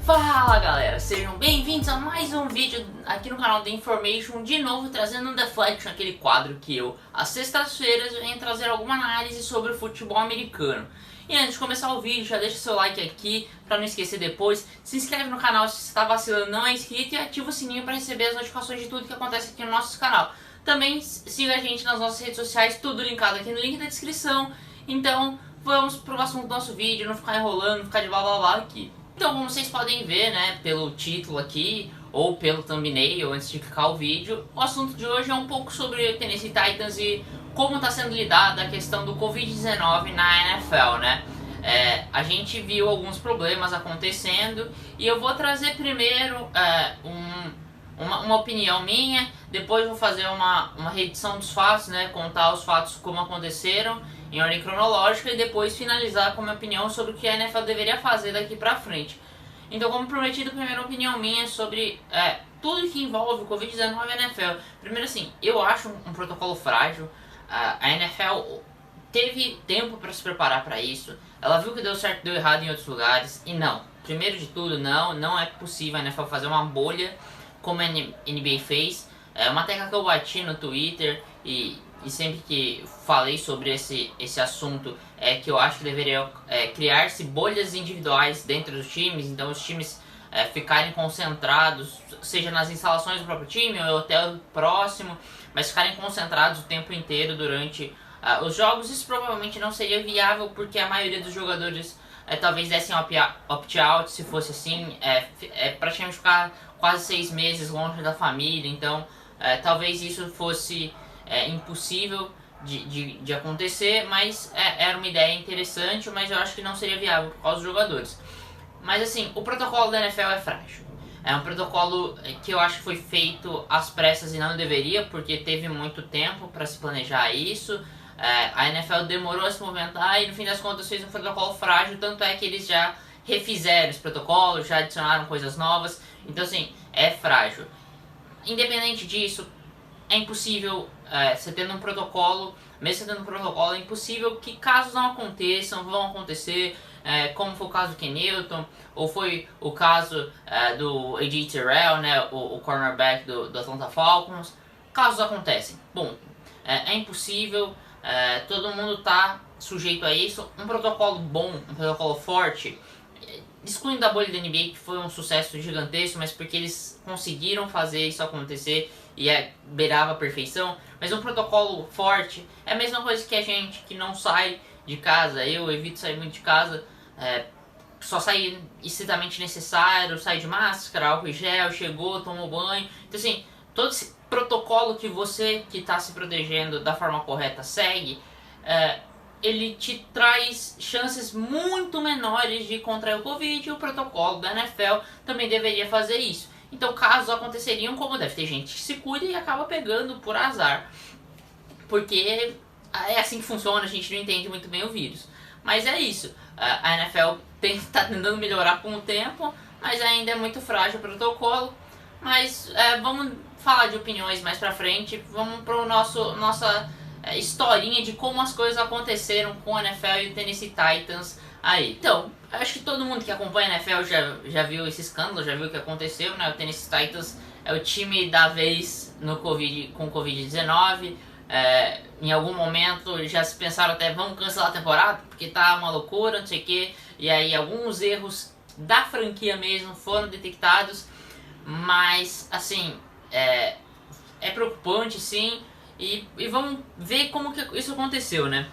Fala galera, sejam bem-vindos a mais um vídeo aqui no canal The Information, de novo trazendo um Deflection, aquele quadro que eu, às sextas-feiras, venho trazer alguma análise sobre o futebol americano. E antes de começar o vídeo, já deixa seu like aqui, pra não esquecer depois, se inscreve no canal se você está vacilando, não é inscrito, e ativa o sininho para receber as notificações de tudo que acontece aqui no nosso canal. Também siga a gente nas nossas redes sociais, tudo linkado aqui no link da descrição. Então, vamos pro assunto do nosso vídeo, não ficar enrolando, não ficar de blá blá blá aqui. Então, como vocês podem ver, né, pelo título aqui, ou pelo thumbnail, antes de clicar o vídeo, o assunto de hoje é um pouco sobre o Tennessee Titans e como está sendo lidada a questão do Covid-19 na NFL, né? A gente viu alguns problemas acontecendo e eu vou trazer primeiro uma opinião minha, depois vou fazer uma reedição dos fatos, né, contar os fatos como aconteceram em ordem cronológica e depois finalizar com a minha opinião sobre o que a NFL deveria fazer daqui pra frente. Então, como prometido, a primeira opinião minha é sobre tudo que envolve o Covid-19 e a NFL. Primeiro assim, eu acho um protocolo frágil. A NFL teve tempo para se preparar para isso. Ela viu que deu certo e deu errado em outros lugares. E não, primeiro de tudo, não é possível a NFL fazer uma bolha como a NBA fez. É uma tecla que eu bati no Twitter e sempre que falei sobre esse assunto é que eu acho que deveria criar-se bolhas individuais dentro dos times. Então os times ficarem concentrados, seja nas instalações do próprio time ou em hotel próximo, mas ficarem concentrados o tempo inteiro durante os jogos. Isso provavelmente não seria viável porque a maioria dos jogadores talvez dessem opt-out se fosse assim. Praticamente ficar quase 6 meses longe da família, então talvez isso fosse impossível de acontecer, mas era uma ideia interessante, mas eu acho que não seria viável por causa dos jogadores. Mas assim, o protocolo da NFL é frágil. É um protocolo que eu acho que foi feito às pressas e não deveria, porque teve muito tempo para se planejar isso. A NFL demorou a se movimentar e no fim das contas fez um protocolo frágil, tanto é que eles já refizeram esse protocolo, já adicionaram coisas novas. Então assim, é frágil. Independente disso, é impossível, você tendo um protocolo, mesmo você tendo um protocolo, é impossível que casos não aconteçam, vão acontecer, como foi o caso do Ken Newton, ou foi o caso do A.J. Terrell, né, o cornerback do Atlanta Falcons. Casos acontecem. Bom, é impossível, todo mundo está sujeito a isso. Um protocolo bom, um protocolo forte, excluindo a bolha da NBA, que foi um sucesso gigantesco, mas porque eles conseguiram fazer isso acontecer e beirava a perfeição. Mas um protocolo forte é a mesma coisa que a gente que não sai de casa. Eu evito sair muito de casa, só sair estritamente necessário, sair de máscara, álcool em gel, chegou, tomou banho. Então assim, todo esse protocolo que você que está se protegendo da forma correta segue, ele te traz chances muito menores de contrair o Covid, e o protocolo da NFL também deveria fazer isso. Então casos aconteceriam, como deve ter gente que se cuida e acaba pegando por azar, porque é assim que funciona, a gente não entende muito bem o vírus. Mas é isso, a NFL está tentando melhorar com o tempo, mas ainda é muito frágil o protocolo. Mas vamos falar de opiniões mais pra frente, vamos para nossa historinha de como as coisas aconteceram com a NFL e o Tennessee Titans aí. Então, acho que todo mundo que acompanha a NFL já viu esse escândalo, já viu o que aconteceu, né? O Tennessee Titans é o time da vez com o Covid-19. Em algum momento já se pensaram até, vamos cancelar a temporada, porque tá uma loucura, não sei o que. E aí alguns erros da franquia mesmo foram detectados, mas assim, é preocupante sim. E vamos ver como que isso aconteceu, né?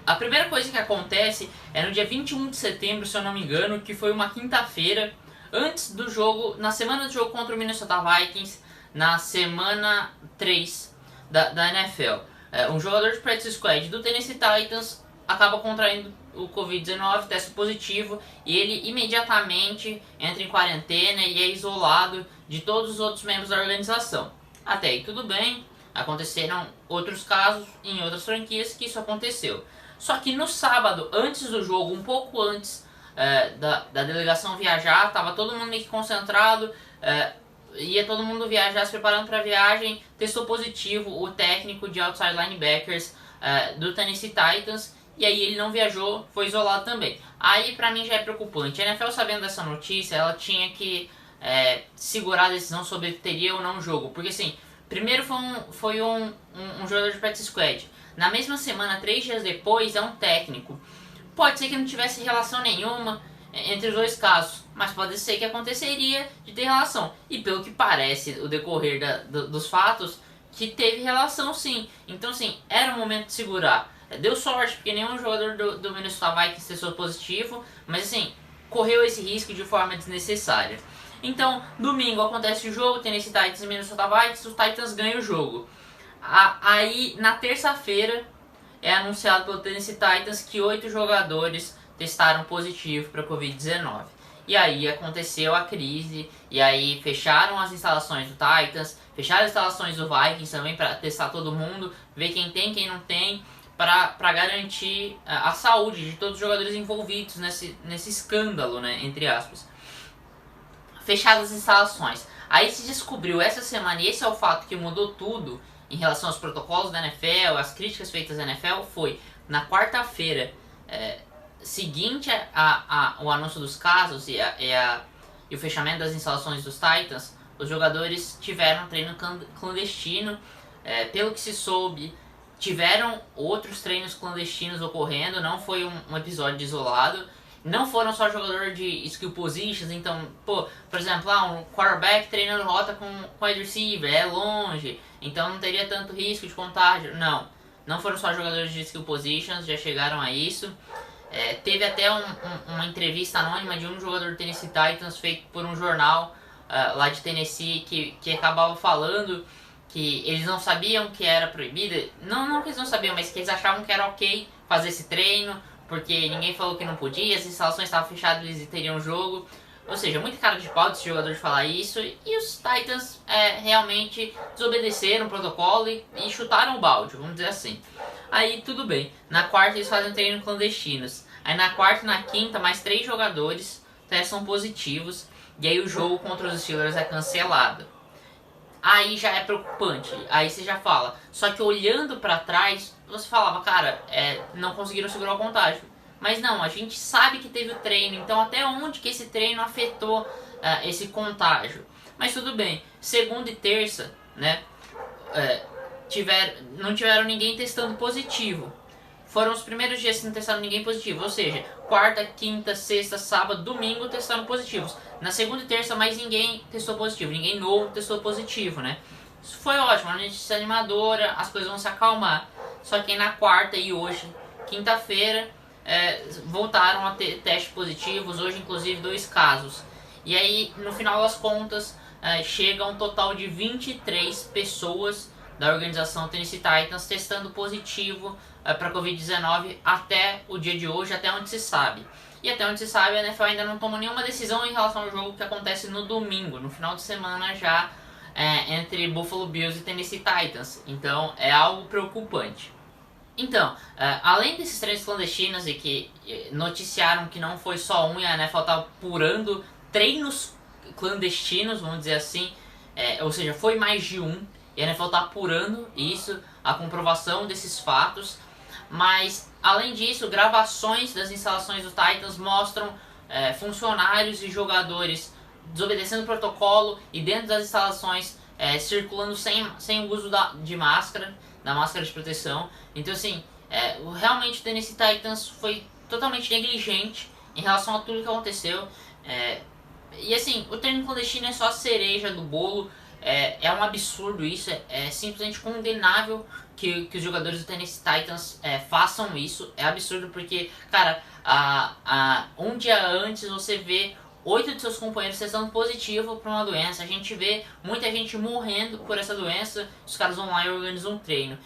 A primeira coisa que acontece é no dia 21 de setembro, se eu não me engano, que foi uma quinta-feira, antes do jogo, na semana do jogo contra o Minnesota Vikings, na semana 3 da NFL. Um jogador de practice squad do Tennessee Titans acaba contraindo o Covid-19, teste positivo, e ele imediatamente entra em quarentena e é isolado de todos os outros membros da organização. Até aí tudo bem. Aconteceram outros casos em outras franquias que isso aconteceu. Só que no sábado, antes do jogo, um pouco antes da delegação viajar, estava todo mundo meio que concentrado, ia todo mundo viajar, se preparando para a viagem, testou positivo o técnico de outside linebackers do Tennessee Titans, e aí ele não viajou, foi isolado também. Aí pra mim já é preocupante. A NFL, sabendo dessa notícia, ela tinha que segurar a decisão sobre teria ou não jogo. Porque assim, primeiro foi um jogador de practice squad. Na mesma semana, 3 dias depois, é um técnico. Pode ser que não tivesse relação nenhuma entre os dois casos, mas pode ser que aconteceria de ter relação. E pelo que parece, o decorrer dos fatos, que teve relação sim. Então assim, era o momento de segurar. Deu sorte, porque nenhum jogador do Minnesota Vikings testou positivo, mas assim, correu esse risco de forma desnecessária. Então, domingo acontece o jogo, Tennessee Titans e Minnesota Vikings, os Titans ganham o jogo. Aí, na terça-feira, é anunciado pelo Tennessee Titans que 8 jogadores testaram positivo para Covid-19. E aí aconteceu a crise, e aí fecharam as instalações do Titans, fecharam as instalações do Vikings também para testar todo mundo, ver quem tem, quem não tem, para garantir a saúde de todos os jogadores envolvidos nesse escândalo, né, entre aspas. Fechadas as instalações. Aí se descobriu essa semana, e esse é o fato que mudou tudo em relação aos protocolos da NFL, as críticas feitas à NFL, foi na quarta-feira seguinte o anúncio dos casos e o fechamento das instalações dos Titans, os jogadores tiveram um treino clandestino. Pelo que se soube, tiveram outros treinos clandestinos ocorrendo, não foi um episódio isolado. Não foram só jogador de skill positions, então, por exemplo, um quarterback treinando rota com wide receiver, é longe, então não teria tanto risco de contágio. Não foram só jogadores de skill positions, já chegaram a isso. Teve até uma entrevista anônima de um jogador do Tennessee Titans feito por um jornal lá de Tennessee que acabava falando que eles não sabiam que era proibido. Não que eles não sabiam, mas que eles achavam que era ok fazer esse treino, porque ninguém falou que não podia, as instalações estavam fechadas e eles teriam jogo. Ou seja, muita cara de pau desse jogador de falar isso. E os Titans realmente desobedeceram o protocolo e chutaram o balde, vamos dizer assim. Aí tudo bem, na quarta eles fazem treino clandestinos. Aí na quarta e na quinta, mais 3 jogadores testam positivos. E aí o jogo contra os Steelers é cancelado. Aí já é preocupante, aí você já fala. Só que olhando pra trás, você falava, cara, não conseguiram segurar o contágio. Mas não, a gente sabe que teve o treino, então até onde que esse treino afetou esse contágio? Mas tudo bem, segunda e terça, né, não tiveram ninguém testando positivo. Foram os primeiros dias que não testaram ninguém positivo, ou seja, quarta, quinta, sexta, sábado, domingo testaram positivos. Na segunda e terça mais ninguém testou positivo, ninguém novo testou positivo, né? Isso foi ótimo, uma notícia animadora, as coisas vão se acalmar. Só que na quarta e hoje, quinta-feira, voltaram a ter testes positivos, hoje inclusive 2 casos. E aí, no final das contas, chega a um total de 23 pessoas da organização Tennessee Titans testando positivo para Covid-19 até o dia de hoje, até onde se sabe. E até onde se sabe, a NFL ainda não tomou nenhuma decisão em relação ao jogo que acontece no domingo, no final de semana já, entre Buffalo Bills e Tennessee Titans. Então é algo preocupante. Então, além desses treinos clandestinos e que noticiaram que não foi só um e a NFL está apurando treinos clandestinos, vamos dizer assim, ou seja, foi mais de um, e a NFL está apurando isso, a comprovação desses fatos. Mas, além disso, gravações das instalações do Titans mostram funcionários e jogadores desobedecendo o protocolo e dentro das instalações circulando sem o uso de máscara, da máscara de proteção. Então, assim, realmente o Tennessee Titans foi totalmente negligente em relação a tudo que aconteceu. E, assim, o treino clandestino é só a cereja do bolo. É um absurdo isso, é simplesmente condenável que os jogadores do Tennessee Titans façam isso. É absurdo porque, cara, um dia antes você vê 8 de seus companheiros testando positivo para uma doença. A gente vê muita gente morrendo por essa doença, os caras vão lá e organizam um treino.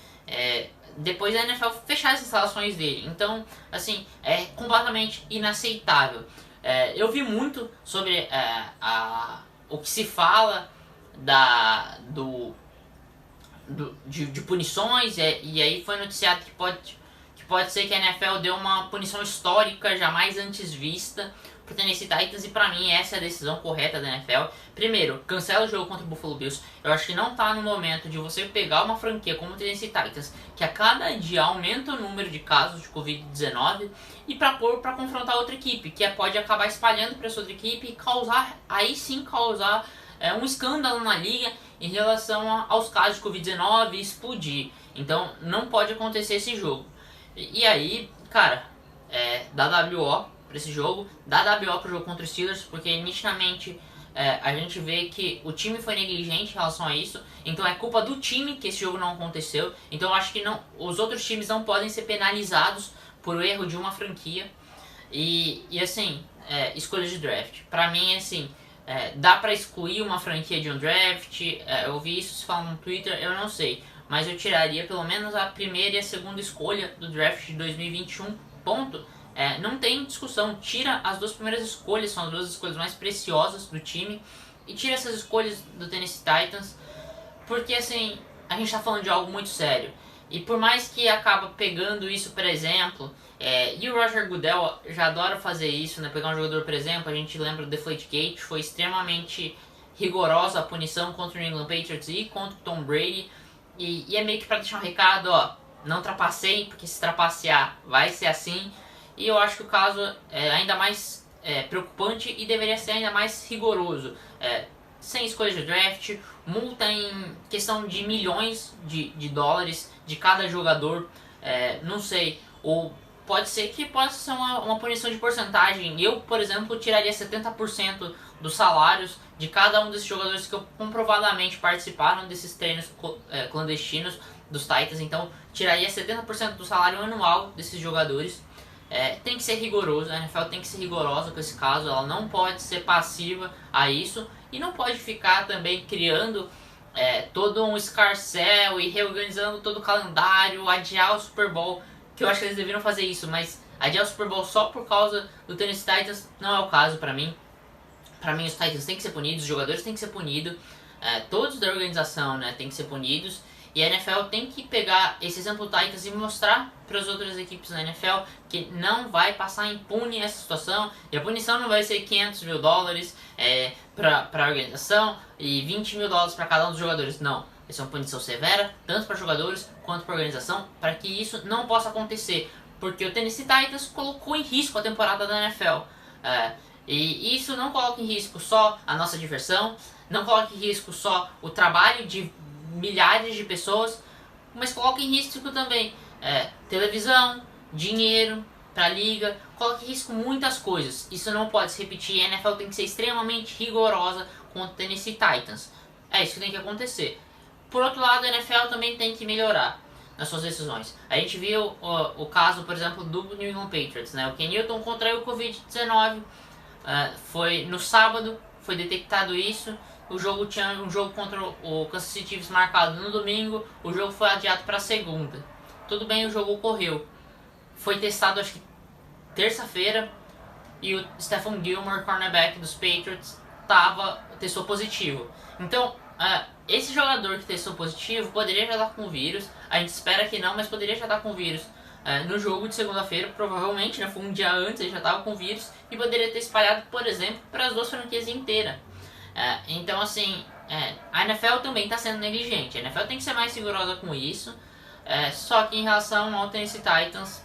Depois a NFL fechar as instalações dele. Então, assim, é completamente inaceitável. Eu vi muito sobre o que se fala de punições, e aí foi noticiado que pode ser que a NFL dê uma punição histórica jamais antes vista pro Tennessee Titans, e pra mim essa é a decisão correta da NFL. Primeiro, cancela o jogo contra o Buffalo Bills. Eu acho que não tá no momento de você pegar uma franquia como o Tennessee Titans, que a cada dia aumenta o número de casos de Covid-19, e pra confrontar outra equipe, que pode acabar espalhando para essa outra equipe e causar um escândalo na liga em relação aos casos de Covid-19 e explodir. Então não pode acontecer esse jogo. E aí, cara, dá WO para esse jogo, dá WO pro jogo contra os Steelers, porque nitidamente a gente vê que o time foi negligente em relação a isso. Então é culpa do time que esse jogo não aconteceu. Então eu acho que os outros times não podem ser penalizados por o erro de uma franquia. E assim, escolha de draft. Pra mim, assim, dá pra excluir uma franquia de um draft. Eu vi isso se falar no Twitter, eu não sei. Mas eu tiraria pelo menos a primeira e a segunda escolha do draft de 2021, ponto. Não tem discussão, tira as duas primeiras escolhas, são as duas escolhas mais preciosas do time, e tira essas escolhas do Tennessee Titans, porque assim, a gente tá falando de algo muito sério. E por mais que acaba pegando isso, por exemplo, e o Roger Goodell já adora fazer isso, né? Pegar um jogador, por exemplo, a gente lembra do Deflategate, foi extremamente rigorosa a punição contra o New England Patriots e contra o Tom Brady, e é meio que pra deixar um recado, ó, não trapaceiem, porque se trapacear vai ser assim. E eu acho que o caso é ainda mais preocupante e deveria ser ainda mais rigoroso. Sem escolha de draft, multa em questão de milhões de dólares de cada jogador, não sei, ou pode ser que possa ser uma punição de porcentagem. Eu, por exemplo, tiraria 70% dos salários de cada um desses jogadores que comprovadamente participaram desses treinos clandestinos dos Titans. Então, tiraria 70% do salário anual desses jogadores. Tem que ser rigoroso, a NFL tem que ser rigorosa com esse caso, ela não pode ser passiva a isso, e não pode ficar também criando todo um escarcéu e reorganizando todo o calendário, adiar o Super Bowl, que eu acho que eles deveriam fazer isso, mas adiar o Super Bowl só por causa do Tennessee Titans não é o caso pra mim. Pra mim os Titans têm que ser punidos, os jogadores têm que ser punidos, todos da organização, né, têm que ser punidos. E a NFL tem que pegar esse exemplo do Titans e mostrar para as outras equipes da NFL que não vai passar impune essa situação. E a punição não vai ser $500 mil para a organização e $20 mil para cada um dos jogadores. Não, vai ser uma punição severa, tanto para jogadores quanto para a organização, para que isso não possa acontecer. Porque o Tennessee Titans colocou em risco a temporada da NFL. E isso não coloca em risco só a nossa diversão, não coloca em risco só o trabalho de milhares de pessoas, mas coloca em risco também televisão, dinheiro para a liga, coloca em risco muitas coisas. Isso não pode se repetir, a NFL tem que ser extremamente rigorosa com o Tennessee Titans. É isso que tem que acontecer. Por outro lado, a NFL também tem que melhorar nas suas decisões. A gente viu o caso, por exemplo, do New England Patriots, né? O Ken Newton contraiu o Covid-19, foi no sábado, foi detectado isso. O jogo tinha um jogo contra o Kansas City Chiefs marcado no domingo, o jogo foi adiado para segunda. Tudo bem, o jogo ocorreu. Foi testado, acho que terça-feira, e o Stephon Gilmore, cornerback dos Patriots, testou positivo. Então, esse jogador que testou positivo poderia já estar com o vírus. A gente espera que não, mas poderia já estar com o vírus no jogo de segunda-feira. Provavelmente, foi um dia antes, ele já estava com o vírus e poderia ter espalhado, por exemplo, para as duas franquias inteiras. Então, assim, a NFL também está sendo negligente. A NFL tem que ser mais rigorosa com isso. Só que em relação ao Tennessee Titans,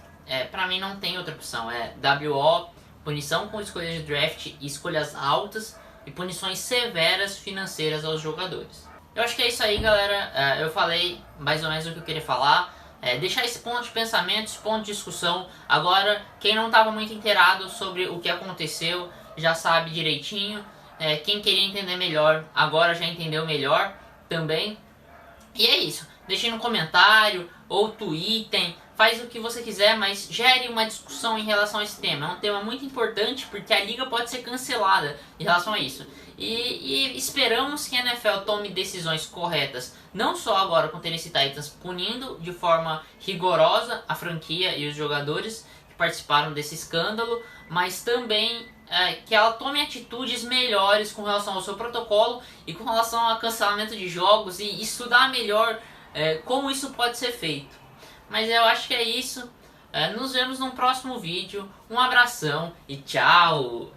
pra mim não tem outra opção. WO, punição com escolhas de draft e escolhas altas, e punições severas financeiras aos jogadores. Eu acho que é isso aí, galera. Eu falei mais ou menos o que eu queria falar. Deixar esse ponto de pensamento, esse ponto de discussão. Agora, quem não estava muito inteirado sobre o que aconteceu, já sabe direitinho. Quem queria entender melhor, agora já entendeu melhor também. E é isso. Deixem no comentário ou tweetem, faz o que você quiser, mas gere uma discussão em relação a esse tema. É um tema muito importante porque a liga pode ser cancelada em relação a isso. E esperamos que a NFL tome decisões corretas, não só agora com o Tennessee Titans punindo de forma rigorosa a franquia e os jogadores que participaram desse escândalo, mas também que ela tome atitudes melhores com relação ao seu protocolo e com relação ao cancelamento de jogos, e estudar melhor como isso pode ser feito. Mas eu acho que é isso. Nos vemos num próximo vídeo. Um abração e tchau!